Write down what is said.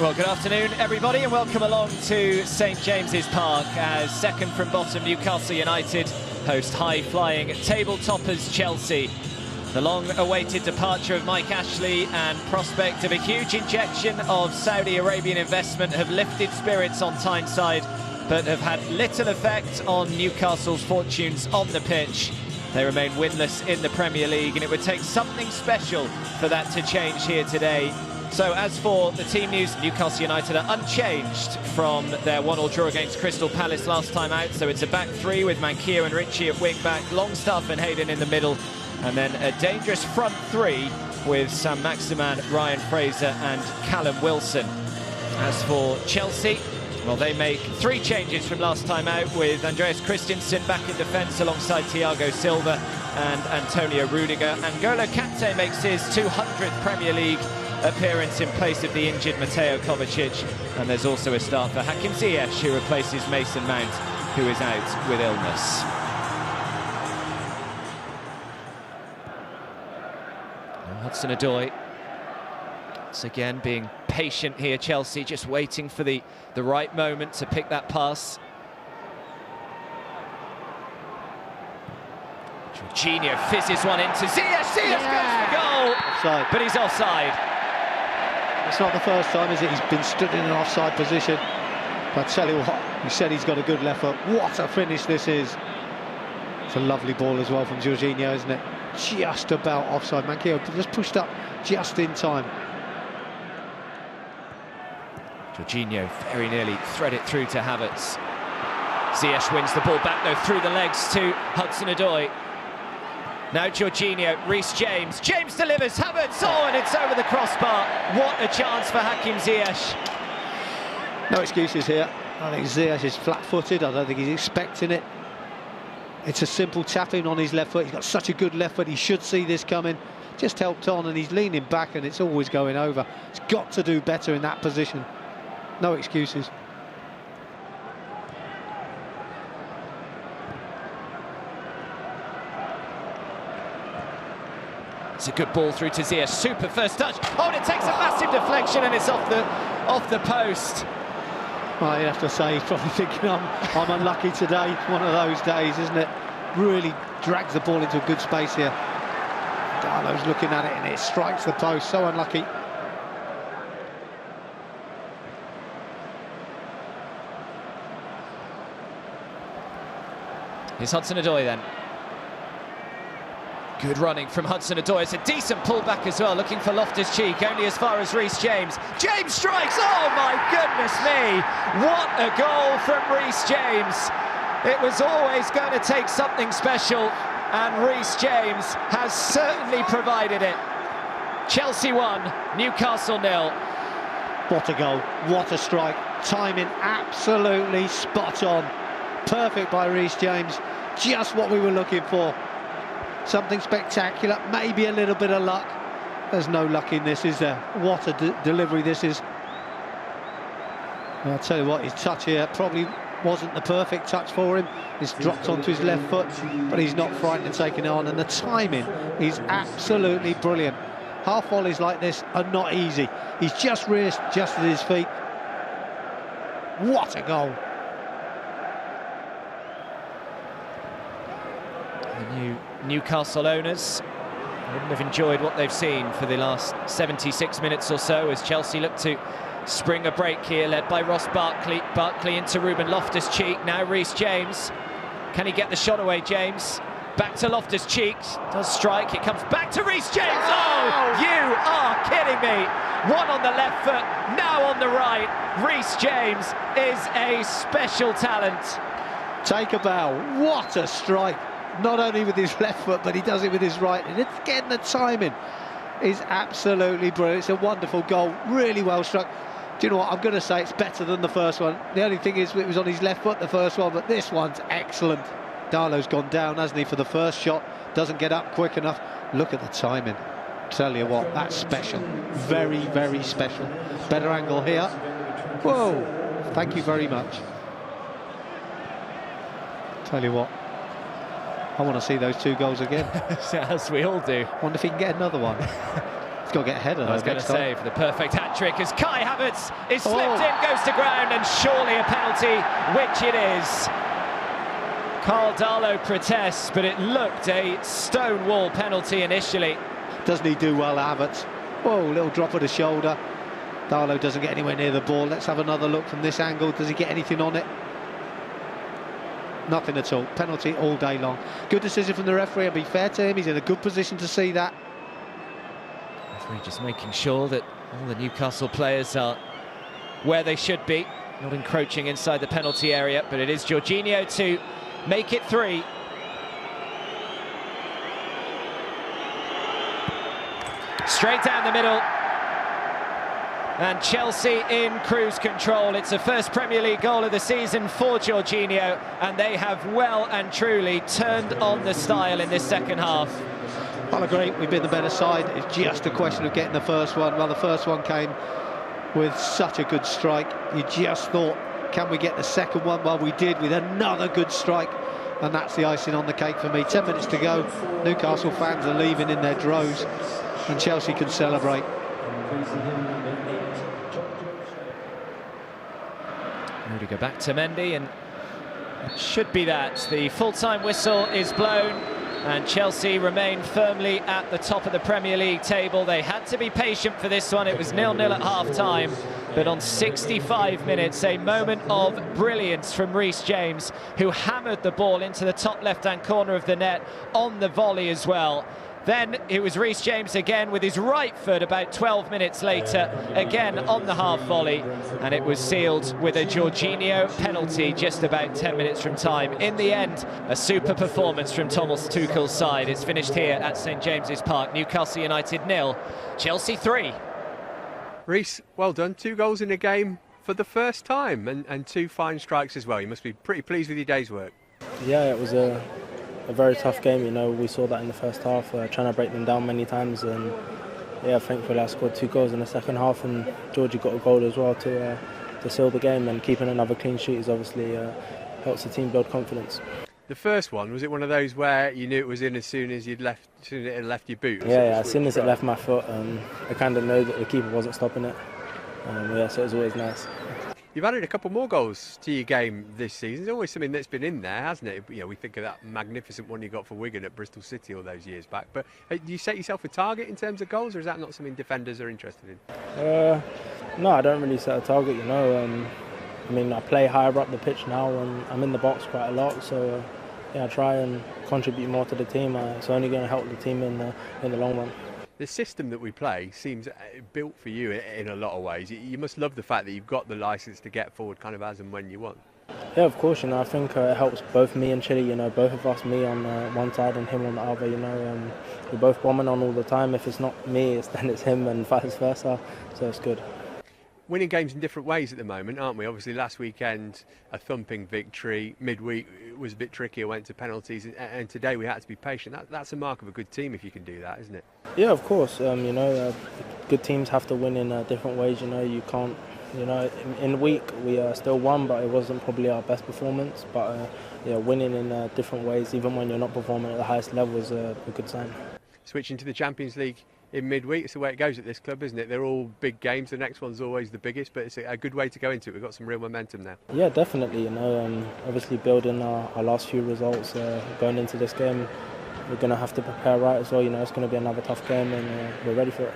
Well, good afternoon, everybody, and welcome along to St James's Park as second from bottom Newcastle United host high-flying table-toppers Chelsea. The long-awaited departure of Mike Ashley and prospect of a huge injection of Saudi Arabian investment have lifted spirits on Tyneside, but have had little effect on Newcastle's fortunes on the pitch. They remain winless in the Premier League, and it would take something special for that to change here today. So as for the team news, Newcastle United are unchanged from their 1-1 draw against Crystal Palace last time out. So it's a back three with Manquillo and Ritchie at wing-back, Longstaff and Hayden in the middle, and then a dangerous front three with Sam Maximan, Ryan Fraser and Callum Wilson. As for Chelsea, well, they make three changes from last time out, with Andreas Christensen back in defence alongside Thiago Silva and Antonio Rudiger. And N'Golo Kante makes his 200th Premier League appearance in place of the injured Mateo Kovacic, and there's also a start for Hakim Ziyech, who replaces Mason Mount, who is out with illness. Hudson-Odoi once again being patient here. Chelsea just waiting for the right moment to pick that pass. Jorginho fizzes one into Ziyech. Ziyech goes for goal, offside. But he's offside. It's not the first time, is it? He's been stood in an offside position. But I tell you what, he said he's got a good left foot. What a finish this is. It's a lovely ball as well from Jorginho, isn't it? Just about offside. Manquillo just pushed up just in time. Jorginho very nearly thread it through to Havertz. Ziyech wins the ball back though through the legs to Hudson-Odoi. Now Jorginho, Reece James. James delivers, Havertz, oh, and it's over the crossbar. What a chance for Hakim Ziyech. No excuses here. I think Ziyech is flat-footed. I don't think he's expecting it. It's a simple tapping on his left foot. He's got such a good left foot. He should see this coming. Just helped on, and he's leaning back, and it's always going over. He's got to do better in that position. No excuses. It's a good ball through to Ziyech. Super first touch. Oh, and it takes a massive deflection, and it's off the post. Well, you have to say, he's probably thinking, I'm unlucky today. It's one of those days, isn't it? Really drags the ball into a good space here. Darlow's looking at it, and it strikes the post. So unlucky. Here's Hudson-Odoi then. Good running from Hudson-Odoi. It's a decent pullback as well, looking for Loftus-Cheek, only as far as Reece James. James strikes! Oh my goodness me! What a goal from Reece James! It was always going to take something special, and Reece James has certainly provided it. Chelsea 1, Newcastle 0. What a goal, what a strike. Timing absolutely spot on. Perfect by Reece James. Just what we were looking for. Something spectacular, maybe a little bit of luck. There's no luck in this, is there? What a delivery this is. I'll tell you what, his touch here probably wasn't the perfect touch for him. He's dropped onto his left foot, but he's not frightened of taking it on, and the timing is absolutely brilliant. Half volleys like this are not easy. He's just readjusted his feet. What a goal. The new Newcastle owners wouldn't have enjoyed what they've seen for the last 76 minutes or so as Chelsea look to spring a break here, led by Ross Barkley. Barkley into Ruben Loftus-Cheek, now Reece James. Can he get the shot away, James? Back to Loftus-Cheek, does strike, it comes back to Reece James. Oh, you are kidding me. One on the left foot, now on the right. Reece James is a special talent. Take a bow, what a strike. Not only with his left foot, but he does it with his right. And again, the timing is absolutely brilliant. It's a wonderful goal, really well struck. Do you know what, I'm going to say it's better than the first one. The only thing is it was on his left foot, the first one, but this one's excellent. Darlow's gone down, hasn't he, for the first shot. Doesn't get up quick enough. Look at the timing. Tell you what, that's special. Very, very special. Better angle here. Whoa, thank you very much. Tell you what, I want to see those two goals again. As we all do. Wonder if he can get another one. got to get ahead of I was going to say, for the perfect hat-trick, as Kai Havertz is slipped in, goes to ground, and surely a penalty, which it is. Carl Darlow protests, but it looked a stonewall penalty initially. Doesn't he do well, Havertz? Whoa, little drop of the shoulder. Darlow doesn't get anywhere near the ball. Let's have another look from this angle. Does he get anything on it? Nothing at all. Penalty all day long. Good decision from the referee, and be fair to him, he's in a good position to see that. Referee just making sure that all the Newcastle players are where they should be, not encroaching inside the penalty area, but it is Jorginho to make it 3. Straight down the middle. And Chelsea in cruise control. It's a first Premier League goal of the season for Jorginho, and they have well and truly turned on the style in this second half. I'll agree, we've been the better side. It's just a question of getting the first one. Well, the first one came with such a good strike. You just thought, can we get the second one? Well, we did, with another good strike, and that's the icing on the cake for me. 10 minutes to go. Newcastle fans are leaving in their droves, and Chelsea can celebrate. To go back to Mendy, and it should be that. The full-time whistle is blown, and Chelsea remain firmly at the top of the Premier League table. They had to be patient for this one. It was 0-0 at half-time, but on 65 minutes, a moment of brilliance from Reece James, who hammered the ball into the top left-hand corner of the net on the volley as well. Then it was Reece James again with his right foot about 12 minutes later, again on the half volley, and it was sealed with a Jorginho penalty just about 10 minutes from time. In the end, a super performance from Thomas Tuchel's side. It's finished here at St James's Park. Newcastle United 0, Chelsea 3. Reece, well done. 2 goals in a game for the first time, and 2 fine strikes as well. You must be pretty pleased with your day's work. Yeah, it was a very tough game, you know. We saw that in the first half, trying to break them down many times, and yeah, thankfully I scored 2 goals in the second half, and Georgie got a goal as well to seal the game, and keeping another clean sheet is obviously helps the team build confidence. The first one, was it one of those where you knew it was in as soon as it had left your boot? Yeah, as soon as it left my foot, I kind of know that the keeper wasn't stopping it. Yeah, so it was always nice. You've added a couple more goals to your game this season. There's always something that's been in there, hasn't it? You know, we think of that magnificent one you got for Wigan at Bristol City all those years back. But do you set yourself a target in terms of goals, or is that not something defenders are interested in? No, I don't really set a target, you know. I mean, I play higher up the pitch now, and I'm in the box quite a lot. So, yeah, I try and contribute more to the team. It's only going to help the team in the long run. The system that we play seems built for you in a lot of ways. You must love the fact that you've got the licence to get forward kind of as and when you want. Yeah, of course, you know, I think it helps both me and Chile, you know, both of us, me on one side and him on the other, you know. We're both bombing on all the time. If it's not me, then it's him, and vice versa, so it's good. Winning games in different ways at the moment, aren't we? Obviously, last weekend, a thumping victory. Midweek it was a bit trickier, went to penalties, and today we had to be patient. That's a mark of a good team if you can do that, isn't it? Yeah, of course. You know, good teams have to win in different ways. You know, you can't. You know, in the week we still won, but it wasn't probably our best performance. But yeah, winning in different ways, even when you're not performing at the highest level, is a good sign. Switching to the Champions League in midweek, it's the way it goes at this club, isn't it? They're all big games. The next one's always the biggest, but it's a good way to go into it. We've got some real momentum now. Yeah, definitely. You know, obviously building our last few results, going into this game, we're going to have to prepare right as well. You know, it's going to be another tough game, and we're ready for it.